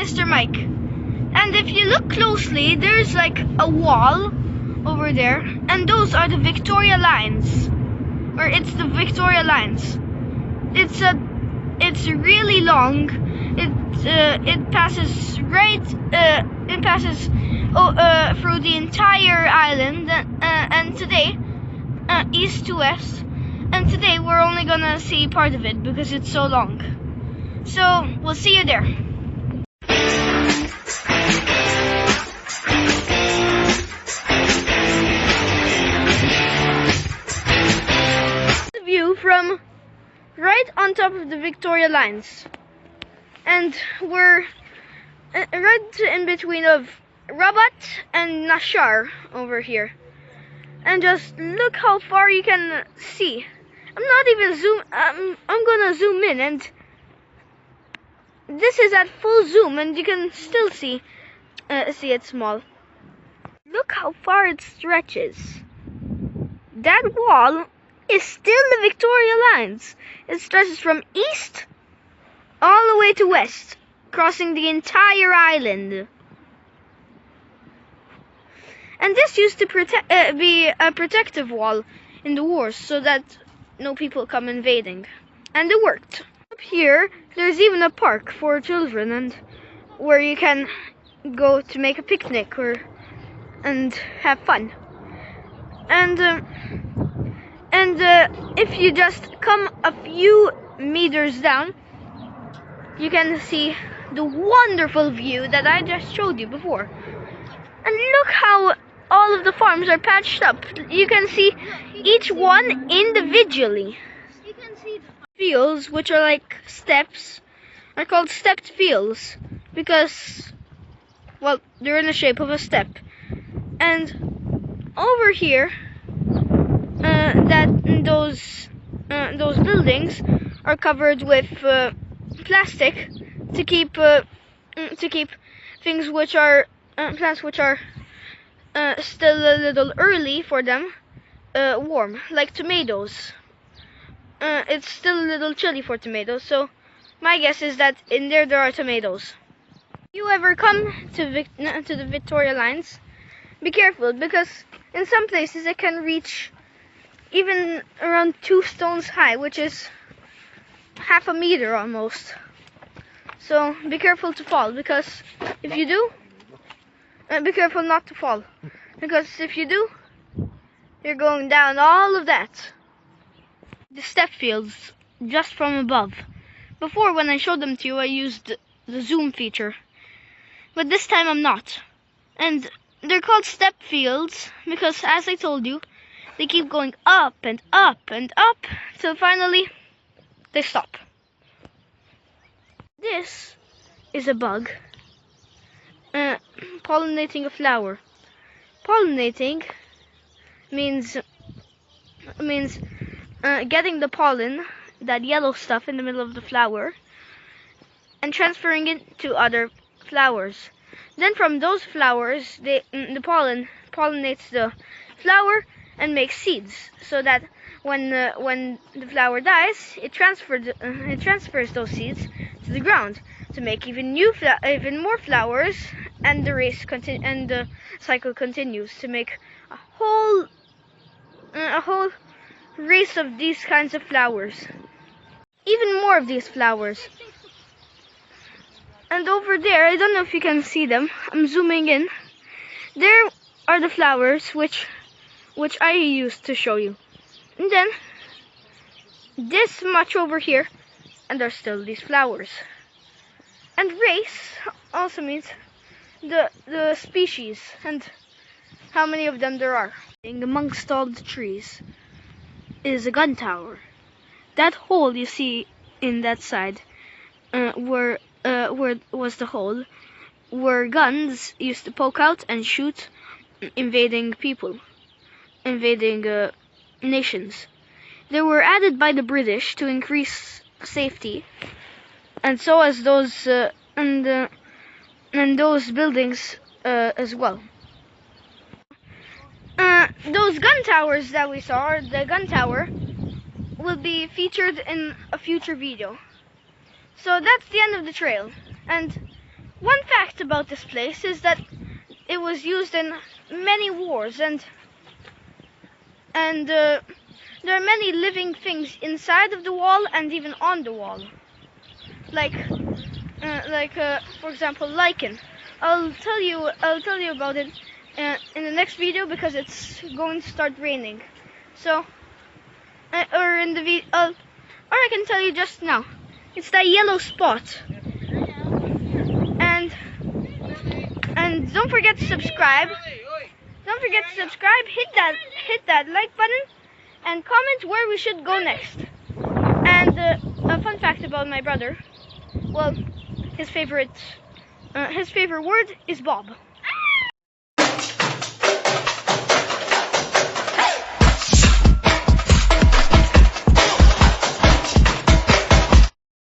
Mr. Mike. And if you look closely, there's like a wall over there, and those are the Victoria lines. Or it's the Victoria lines. It's really long. It passes through the entire island, and today, east to west. And today we're only gonna see part of it because it's so long. So we'll see you there. The view from right on top of the Victoria lines, and we're right in between of Rabat and Naxxar over here. And just look how far you can see. I'm not even I'm gonna zoom in, and this is at full zoom, and you can still see it small. Look how far it stretches. That wall is still the Victoria lines. It stretches from east all the way to west, crossing the entire island. And this used to be a protective wall in the wars, so that no people come invading. And it worked. Up here, there's even a park for children, and where you can go to make a picnic and have fun. And if you just come a few meters down, you can see the wonderful view that I just showed you before. And look how all of the farms are patched up. You can see each one individually. You can see the fields, which are like steps, are called stepped fields because, well, they're in the shape of a step. And over here, those buildings are covered with plastic to keep things which are plants which are still a little early for them warm, like tomatoes. It's still a little chilly for tomatoes, so my guess is that in there are tomatoes. If you ever come to the Victoria lines, be careful, because in some places it can reach even around 2 stones high, which is half a meter almost. So be careful to fall, because if you do, be careful not to fall, because if you do, you're going down all of that. The step fields just from above. Before, when I showed them to you, I used the zoom feature, but this time I'm not. And they're called step fields because, as I told you, they keep going up and up and up till finally they stop. This is a bug pollinating a flower. Pollinating means getting the pollen, that yellow stuff in the middle of the flower, and transferring it to other flowers. Then from those flowers, the pollen pollinates the flower and makes seeds, so that when the flower dies, it transfers those seeds to the ground to make even more flowers, and the cycle continues to make a whole race of these kinds of flowers, even more of these flowers. And over there, I don't know if you can see them, I'm zooming in, there are the flowers which I used to show you. And then this much over here, and there's still these flowers. And race also means the species and how many of them there are. Amongst all the trees is a gun tower. That hole you see in that side, where was the hole where guns used to poke out and shoot invading people, invading nations. They were added by the British to increase safety, and so as those and those buildings as well. Those gun towers that we saw, the gun tower, will be featured in a future video. So that's the end of the trail, and One fact about this place is that it was used in many wars, and there are many living things inside of the wall and even on the wall. Like for example, lichen. I'll tell you about it in the next video because it's going to start raining. So, or I can tell you just now. It's that yellow spot. And don't forget to subscribe. Don't forget to subscribe. Hit that like button and comment where we should go next. And a fun fact about my brother. Well, his favorite word is Bob.